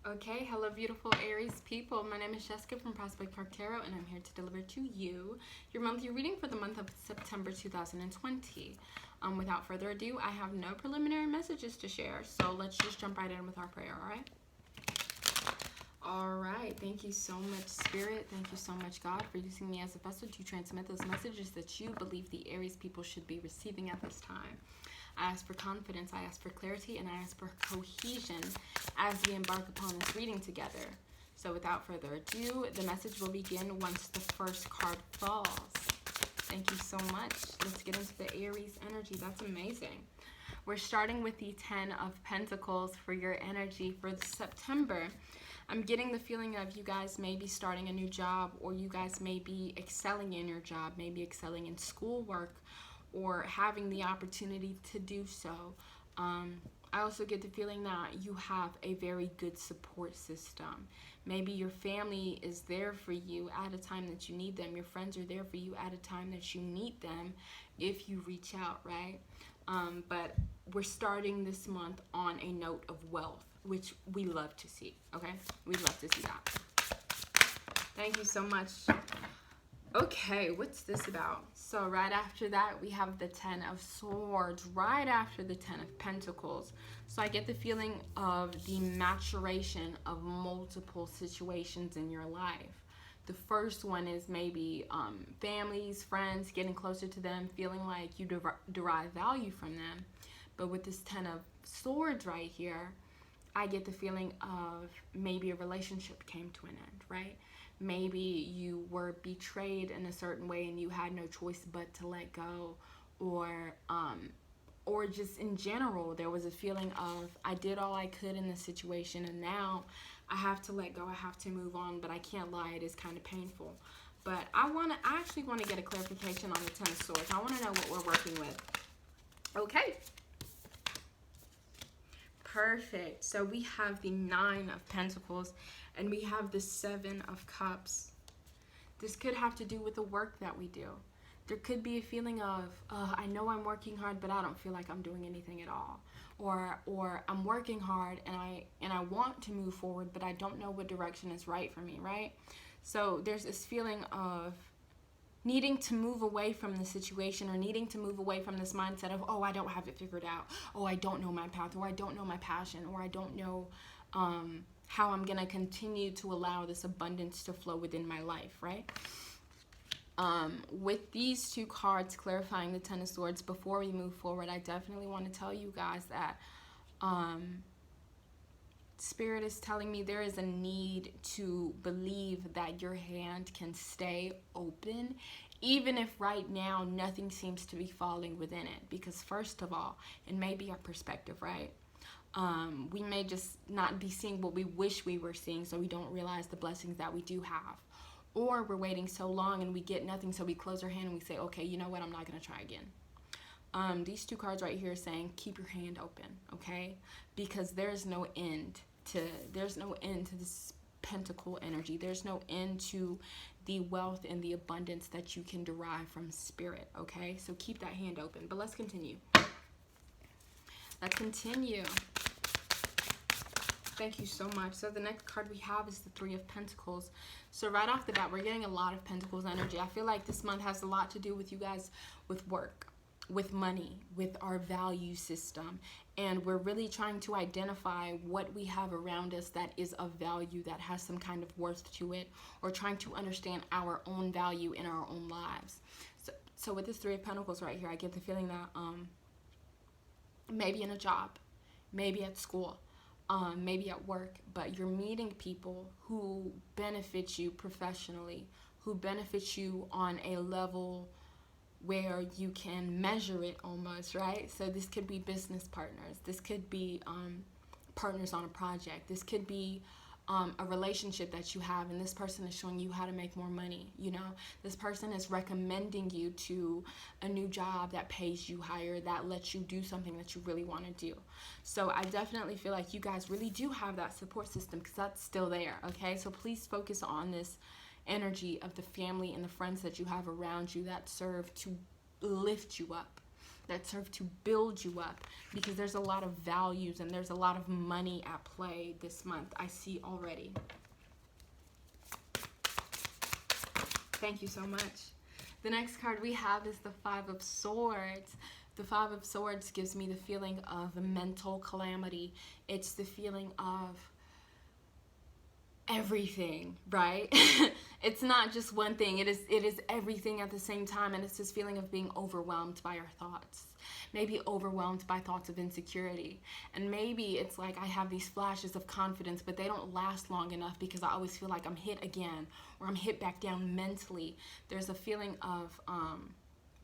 Okay, hello beautiful Aries people. My name is Jessica from Prospect Park Tarot, and I'm here to deliver to you your monthly reading for the month of September 2020. Without further ado, I have no preliminary messages to share, so let's just jump right in with our prayer, all right? All right, thank you so much, Spirit. Thank you so much, God, for using me as a vessel to transmit those messages that you believe the Aries people should be receiving at this time. I ask for confidence, I ask for clarity, and I ask for cohesion as we embark upon this reading together. So without further ado, the message will begin once the first card falls. Thank you so much. Let's get into the Aries energy. That's amazing. We're starting with the 10 of Pentacles for your energy for September. I'm getting the feeling of you guys may be starting a new job, or you guys may be excelling in your job, maybe excelling in schoolwork, or having the opportunity to do so. I also get the feeling that you have a very good support system. Maybe your family is there for you at a time that you need them. Your friends are there for you at a time that you need them if you reach out, right? But we're starting this month on a note of wealth, which we love to see, okay? We love to see that. Thank you so much. Okay, what's this about? So right after that, we have the 10 of Swords, right after the 10 of Pentacles. So I get the feeling of the maturation of multiple situations in your life. The first one is maybe families, friends, getting closer to them, feeling like you derive value from them. But with this 10 of Swords right here, I get the feeling of maybe a relationship came to an end, right? Maybe you were betrayed in a certain way and you had no choice but to let go, or just in general, there was a feeling of I did all I could in this situation and now I have to let go, I have to move on, but I can't lie, it is kind of painful. But I actually want to get a clarification on the 10 of Swords. I want to know what we're working with. Okay. Perfect. So we have the 9 of Pentacles and we have the 7 of Cups. This could have to do with the work that we do. There could be a feeling of, I know I'm working hard, but I don't feel like I'm doing anything at all. Or I'm working hard and I want to move forward, but I don't know what direction is right for me, right? So there's this feeling of needing to move away from the situation, or needing to move away from this mindset of, oh, I don't have it figured out. Oh, I don't know my path, or I don't know my passion, or I don't know how I'm going to continue to allow this abundance to flow within my life, right? With these two cards clarifying the 10 of Swords, before we move forward, I definitely want to tell you guys that Spirit is telling me there is a need to believe that your hand can stay open, even if right now nothing seems to be falling within it. Because first of all, it may be our perspective, right? We may just not be seeing what we wish we were seeing, so we don't realize the blessings that we do have. Or we're waiting so long and we get nothing, so we close our hand and we say, okay, you know what, I'm not going to try again. These two cards right here are saying keep your hand open, okay? Because there's no end to this pentacle energy. There's no end to the wealth and the abundance that you can derive from Spirit, okay? So keep that hand open. But let's continue. Let's continue. Thank you so much. So the next card we have is the 3 of Pentacles. So right off the bat, we're getting a lot of Pentacles energy. I feel like this month has a lot to do with you guys, with work, with money, with our value system. And we're really trying to identify what we have around us that is of value, that has some kind of worth to it, or trying to understand our own value in our own lives. So with this 3 of Pentacles right here, I get the feeling that maybe in a job, maybe at school, maybe at work, but you're meeting people who benefit you professionally, who benefit you on a level where you can measure it almost, right? So this could be business partners. This could be partners on a project. This could be a relationship that you have, and this person is showing you how to make more money, you know? This person is recommending you to a new job that pays you higher, that lets you do something that you really want to do. So I definitely feel like you guys really do have that support system, because that's still there, okay? So please focus on this energy of the family and the friends that you have around you that serve to lift you up. that serve to build you up, because there's a lot of values and there's a lot of money at play this month. I see already. Thank you so much. The next card we have is the Five of Swords. The Five of Swords gives me the feeling of mental calamity. It's the feeling of everything, right? It's not just one thing. It is everything at the same time, and it's this feeling of being overwhelmed by our thoughts. Maybe overwhelmed by thoughts of insecurity. And maybe it's like I have these flashes of confidence, but they don't last long enough because I always feel like I'm hit again, or I'm hit back down mentally. There's a feeling of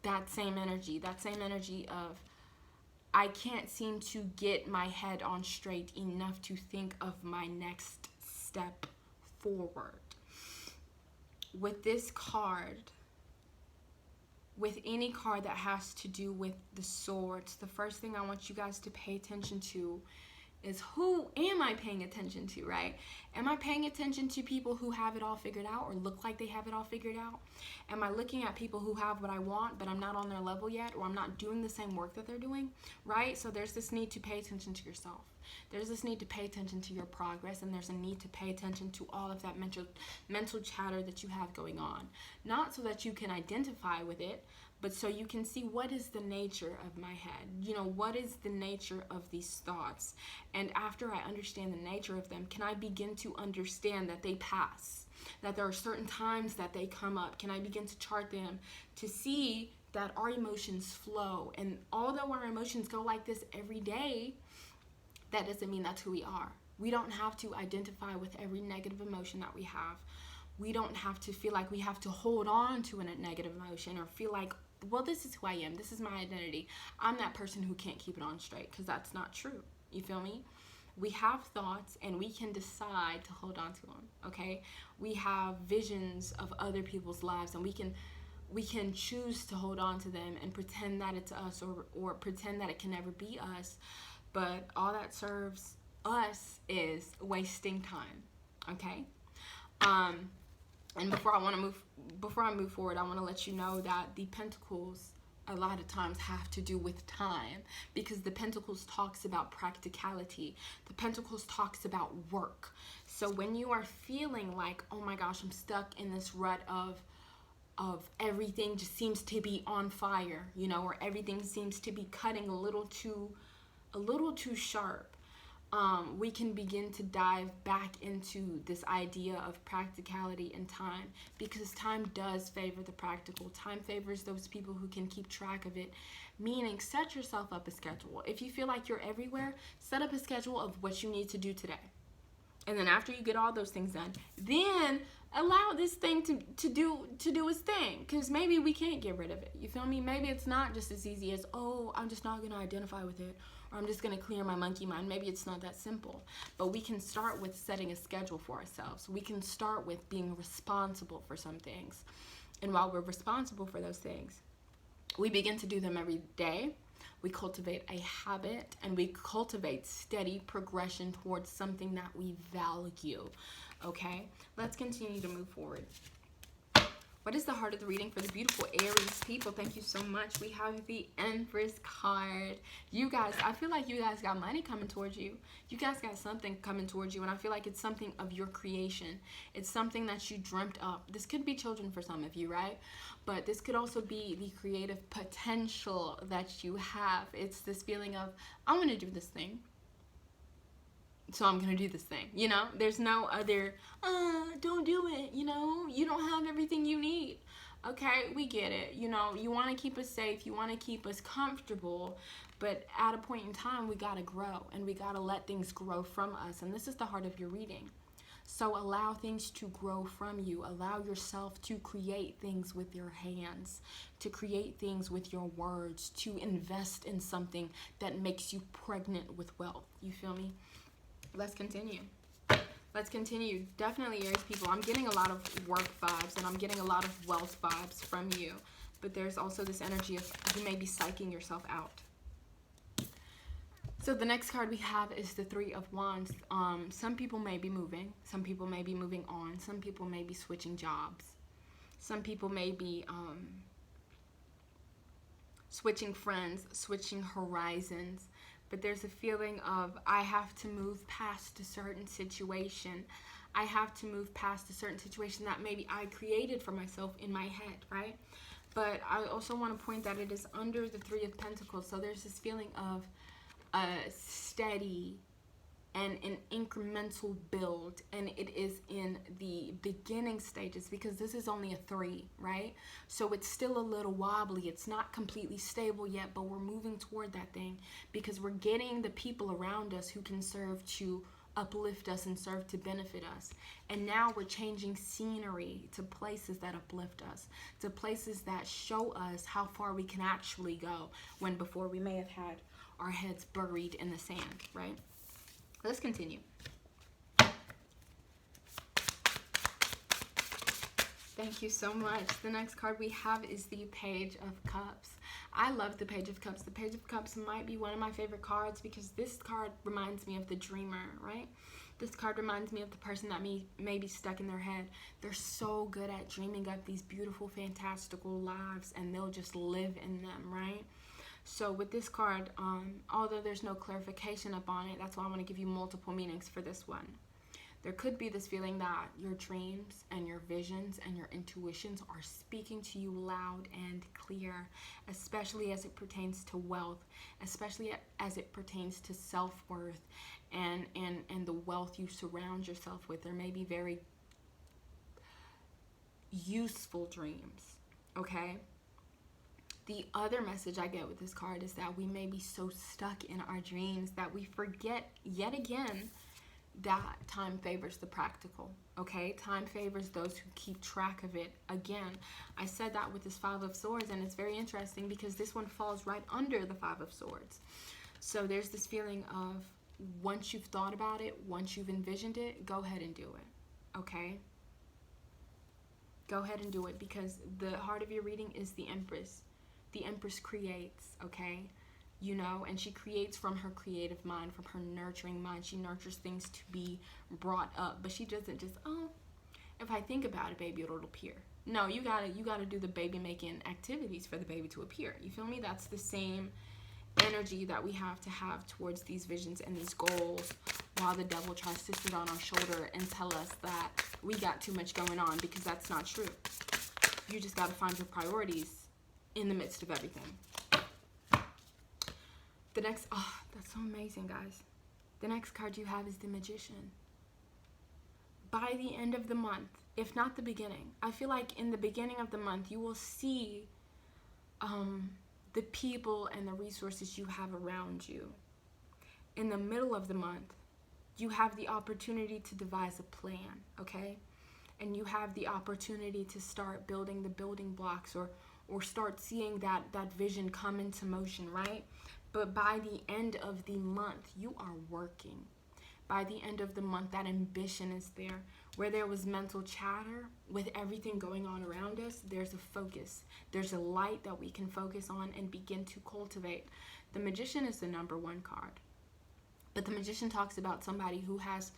that same energy of I can't seem to get my head on straight enough to think of my next step forward. With this card, with any card that has to do with the swords, the first thing I want you guys to pay attention to is, who am I paying attention to, right? Am I paying attention to people who have it all figured out or look like they have it all figured out? Am I looking at people who have what I want, but I'm not on their level yet, or I'm not doing the same work that they're doing, right? So there's this need to pay attention to yourself. There's this need to pay attention to your progress, and there's a need to pay attention to all of that mental chatter that you have going on. Not so that you can identify with it, but so you can see, what is the nature of my head? You know, what is the nature of these thoughts? And after I understand the nature of them, can I begin to understand that they pass? That there are certain times that they come up? Can I begin to chart them to see that our emotions flow? And although our emotions go like this every day, that doesn't mean that's who we are. We don't have to identify with every negative emotion that we have. We don't have to feel like we have to hold on to a negative emotion, or feel like, well, this is who I am. This is my identity. I'm that person who can't keep it on straight, because that's not true. You feel me? We have thoughts, and we can decide to hold on to them, okay? We have visions of other people's lives, and we can choose to hold on to them and pretend that it's us, or pretend that it can never be us. But all that serves us is wasting time, okay? And before I move forward, I want to let you know that the Pentacles a lot of times have to do with time, because the Pentacles talks about practicality. The Pentacles talks about work. So when you are feeling like, oh my gosh, I'm stuck in this rut of everything just seems to be on fire, you know, or everything seems to be cutting a little too sharp, we can begin to dive back into this idea of practicality and time, because time does favor the practical. Time favors those people who can keep track of it, meaning set yourself up a schedule. If you feel like you're everywhere, set up a schedule of what you need to do today. And then after you get all those things done, then allow this thing to do its thing, because maybe we can't get rid of it. You feel me? Maybe it's not just as easy as, oh, I'm just not going to identify with it, or I'm just going to clear my monkey mind. Maybe it's not that simple. But we can start with setting a schedule for ourselves. We can start with being responsible for some things. And while we're responsible for those things, we begin to do them every day. We cultivate a habit, and we cultivate steady progression towards something that we value. Okay, let's continue to move forward. What is the heart of the reading for the beautiful Aries people? Thank you so much. We have the Empress card. You guys, I feel like you guys got money coming towards you. You guys got something coming towards you, and I feel like it's something of your creation. It's something that you dreamt up. This could be children for some of you, right? But this could also be the creative potential that you have. It's this feeling of, I want to do this thing, so I'm going to do this thing, you know? There's no other, don't do it, you know? You don't have everything you need. Okay, we get it. You know, you want to keep us safe. You want to keep us comfortable. But at a point in time, we got to grow, and we got to let things grow from us. And this is the heart of your reading. So allow things to grow from you. Allow yourself to create things with your hands, to create things with your words, to invest in something that makes you pregnant with wealth. You feel me? Let's continue. Let's continue. Definitely, Aries people, I'm getting a lot of work vibes, and I'm getting a lot of wealth vibes from you. But there's also this energy of you may be psyching yourself out. So the next card we have is the Three of Wands. Some people may be moving. Some people may be moving on. Some people may be switching jobs. Some people may be switching friends, switching horizons. But there's a feeling of, I have to move past a certain situation. I have to move past a certain situation that maybe I created for myself in my head, right? But I also want to point that it is under the Three of Pentacles. So there's this feeling of a steady and an incremental build, and it is in the beginning stages, because this is only a 3, right? So it's still a little wobbly. It's not completely stable yet, but we're moving toward that thing, because we're getting the people around us who can serve to uplift us and serve to benefit us. And now we're changing scenery to places that uplift us, to places that show us how far we can actually go, when before we may have had our heads buried in the sand, right? Let's continue. Thank you so much. The next card we have is the Page of Cups. I love the Page of Cups. The Page of Cups might be one of my favorite cards, because this card reminds me of the dreamer, right? This card reminds me of the person that may be stuck in their head. They're so good at dreaming up these beautiful, fantastical lives, and they'll just live in them, right? So with this card, although there's no clarification up on it, that's why I want to give you multiple meanings for this one. There could be this feeling that your dreams and your visions and your intuitions are speaking to you loud and clear, especially as it pertains to wealth, especially as it pertains to self-worth and the wealth you surround yourself with. There may be very useful dreams, okay? The other message I get with this card is that we may be so stuck in our dreams that we forget yet again that time favors the practical, okay? Time favors those who keep track of it. Again, I said that with this Five of Swords, and it's very interesting because this one falls right under the Five of Swords. So there's this feeling of, once you've thought about it, once you've envisioned it, go ahead and do it, okay? Go ahead and do it, because the heart of your reading is the Empress. The Empress creates, okay? You know, and she creates from her creative mind, from her nurturing mind. She nurtures things to be brought up, but she doesn't just, oh, if I think about it, baby, it'll appear. No, you gotta do the baby making activities for the baby to appear. You feel me? That's the same energy that we have to have towards these visions and these goals, while the devil tries to sit on our shoulder and tell us that we got too much going on, because that's not true. You just gotta find your priorities in the midst of everything. The next, oh, that's so amazing, guys. The next card you have is the Magician. By the end of the month, if not the beginning, I feel like in the beginning of the month, you will see the people and the resources you have around you. In the middle of the month, you have the opportunity to devise a plan, okay? And you have the opportunity to start building the building blocks, or start seeing that vision come into motion, right? But by the end of the month, you are working. By the end of the month, that ambition is there. Where there was mental chatter, with everything going on around us, there's a focus. There's a light that we can focus on and begin to cultivate. The Magician is the #1 card. But the Magician talks about somebody who has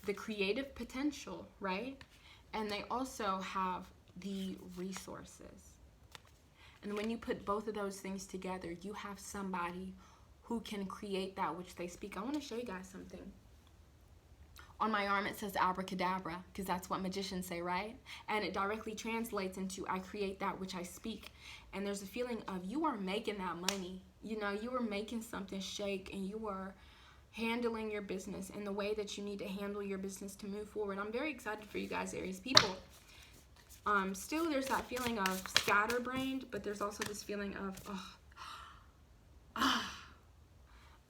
the creative potential, right? And they also have the resources. And when you put both of those things together, you have somebody who can create that which they speak. I want to show you guys something. On my arm, it says abracadabra, because that's what magicians say, right? And it directly translates into, I create that which I speak. And there's a feeling of, you are making that money. You know, you are making something shake, and you are handling your business in the way that you need to handle your business to move forward. I'm very excited for you guys, Aries people. Still, there's that feeling of scatterbrained, but there's also this feeling of,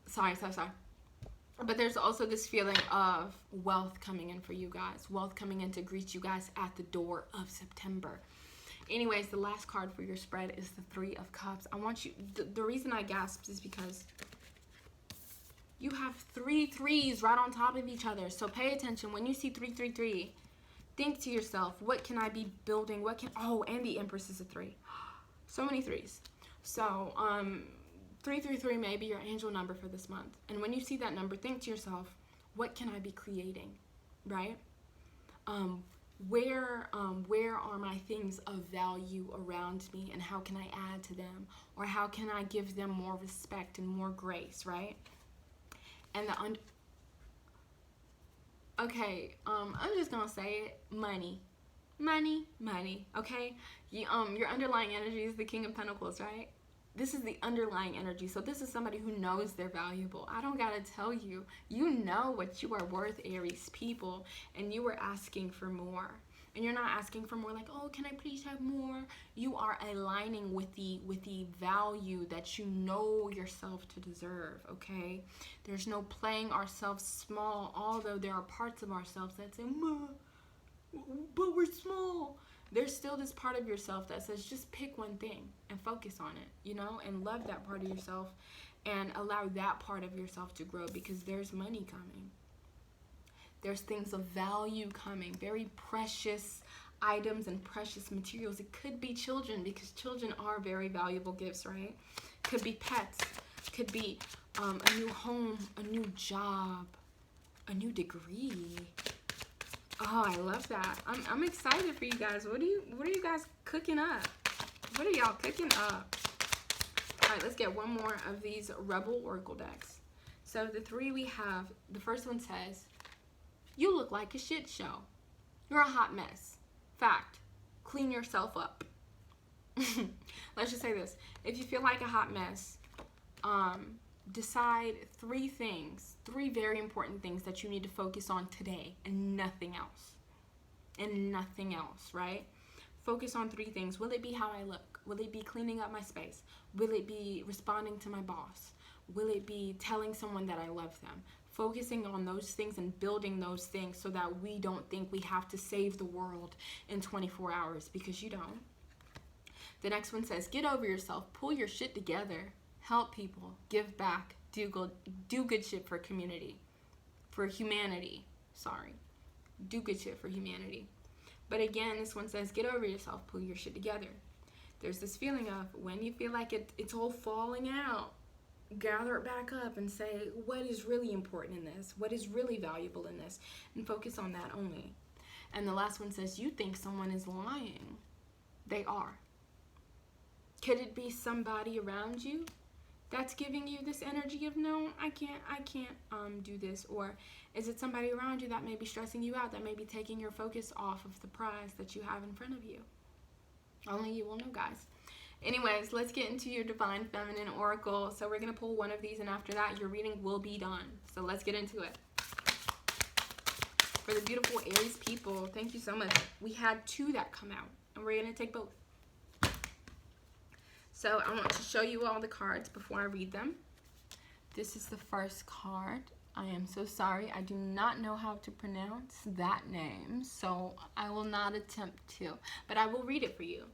sorry. But there's also this feeling of wealth coming in for you guys. Wealth coming in to greet you guys at the door of September. Anyways, the last card for your spread is the Three of Cups. I want you, the reason I gasped is because you have 3 threes right on top of each other. So pay attention. When you see 3, 3, 3, think to yourself, what can I be building? Oh, and the Empress is a 3. So many 3s. So, 333 may be your angel number for this month. And when you see that number, think to yourself, what can I be creating, right? where are my things of value around me, and how can I add to them, or how can I give them more respect and more grace, right? And okay, I'm just gonna say it, money, okay? Your underlying energy is the King of Pentacles, right? This is the underlying energy. So this is somebody who knows they're valuable. I don't gotta tell you. You know what you are worth, Aries people, and you are asking for more. And you're not asking for more like, oh, can I please have more? You are aligning with the value that you know yourself to deserve, okay? There's no playing ourselves small, although there are parts of ourselves that say, but we're small. There's still this part of yourself that says just pick one thing and focus on it, you know, and love that part of yourself and allow that part of yourself to grow, because there's money coming. There's things of value coming, very precious items and precious materials. It could be children, because children are very valuable gifts, right? Could be pets, could be a new home, a new job, a new degree. Oh, I love that. I'm excited for you guys. What are you guys cooking up? What are y'all cooking up? All right, let's get one more of these Rebel Oracle decks. So the three we have, the first one says, you look like a shit show. You're a hot mess. Fact, clean yourself up. Let's just say this. If you feel like a hot mess, decide three very important things that you need to focus on today, and nothing else, right? Focus on three things. Will it be how I look? Will it be cleaning up my space? Will it be responding to my boss? Will it be telling someone that I love them? Focusing on those things and building those things so that we don't think we have to save the world in 24 hours, because you don't. The next one says, get over yourself, pull your shit together, help people, give back, do good shit for humanity. Do good shit for humanity. But again, this one says, get over yourself, pull your shit together. There's this feeling of when you feel like it's all falling out, gather it back up and say, what is really important in this? What is really valuable in this? And focus on that only. And the last one says, you think someone is lying. They are. Could it be somebody around you that's giving you this energy of, no, I can't do this? Or is it somebody around you that may be stressing you out, that may be taking your focus off of the prize that you have in front of you? Only you will know, guys. Anyways, let's get into your Divine Feminine Oracle. So we're going to pull one of these, and after that, your reading will be done. So let's get into it. For the beautiful Aries people, thank you so much. We had two that come out, and we're going to take both. So I want to show you all the cards before I read them. This is the first card. I am so sorry. I do not know how to pronounce that name, so I will not attempt to, but I will read it for you.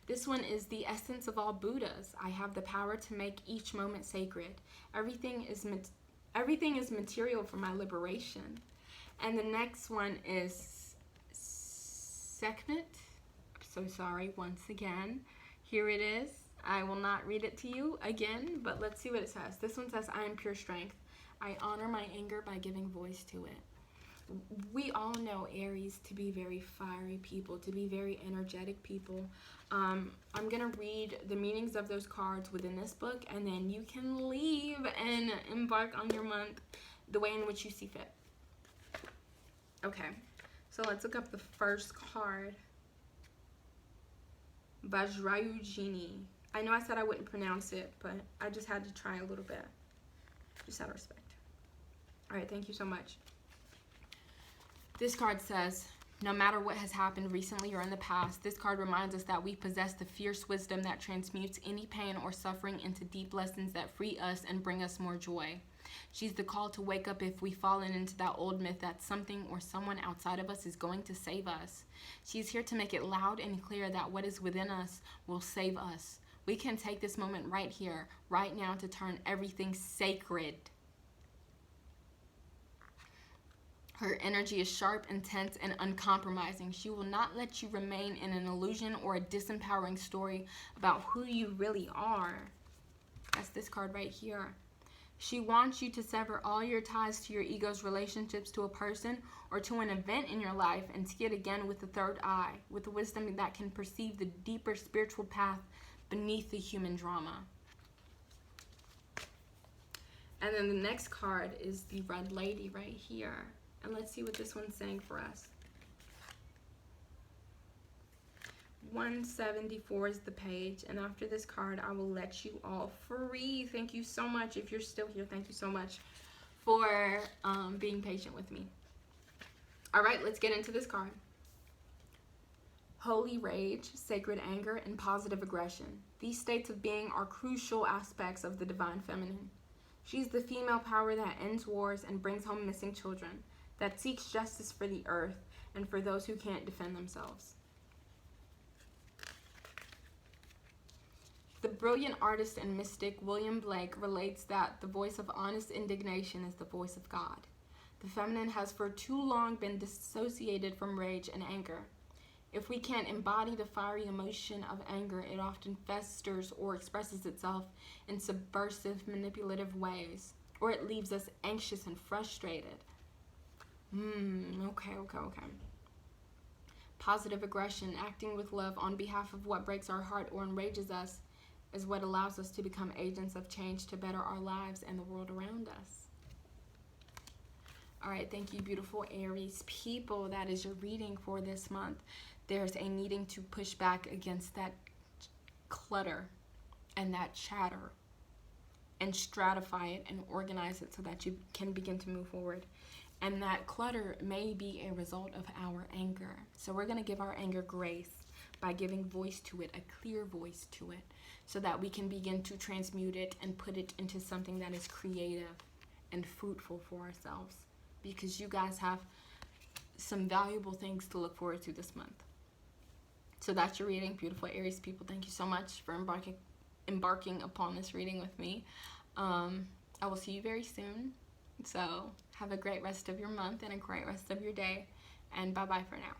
This one is the essence of all Buddhas. I have the power to make each moment sacred. Everything is material for my liberation. And the next one is Sekhmet. I'm so sorry once again. Here it is. I will not read it to you again, but let's see what it says. This one says, I am pure strength. I honor my anger by giving voice to it. We all know Aries to be very fiery people, to be very energetic people. I'm going to read the meanings of those cards within this book, and then you can leave and embark on your month the way in which you see fit. Okay, so let's look up the first card. Vajrayujini. I know I said I wouldn't pronounce it, but I just had to try a little bit. Just out of respect. All right, thank you so much. This card says, no matter what has happened recently or in the past, this card reminds us that we possess the fierce wisdom that transmutes any pain or suffering into deep lessons that free us and bring us more joy. She's the call to wake up if we've fallen into that old myth that something or someone outside of us is going to save us. She's here to make it loud and clear that what is within us will save us. We can take this moment right here, right now, to turn everything sacred. Her energy is sharp, intense, and uncompromising. She will not let you remain in an illusion or a disempowering story about who you really are. That's this card right here. She wants you to sever all your ties to your ego's relationships to a person or to an event in your life and see it again with the third eye, with the wisdom that can perceive the deeper spiritual path beneath the human drama. And then the next card is the Red Lady right here. And let's see what this one's saying for us. 174 is the page, and after this card I will let you all free. Thank you so much. If you're still here, thank you so much for being patient with me. All right, let's get into this card. Holy rage, sacred anger, and positive aggression. These states of being are crucial aspects of the divine feminine. She's the female power that ends wars and brings home missing children, that seeks justice for the earth and for those who can't defend themselves. The brilliant artist and mystic William Blake relates that the voice of honest indignation is the voice of God. The feminine has for too long been dissociated from rage and anger. If we can't embody the fiery emotion of anger, it often festers or expresses itself in subversive, manipulative ways, or it leaves us anxious and frustrated. Okay. Positive aggression, acting with love on behalf of what breaks our heart or enrages us, is what allows us to become agents of change to better our lives and the world around us. All right, thank you, beautiful Aries people. That is your reading for this month. There's a needing to push back against that clutter and that chatter and stratify it and organize it so that you can begin to move forward. And that clutter may be a result of our anger. So we're going to give our anger grace by giving voice to it, a clear voice to it, so that we can begin to transmute it and put it into something that is creative and fruitful for ourselves. Because you guys have some valuable things to look forward to this month. So that's your reading, beautiful Aries people. Thank you so much for embarking upon this reading with me. I will see you very soon. So have a great rest of your month and a great rest of your day. And bye-bye for now.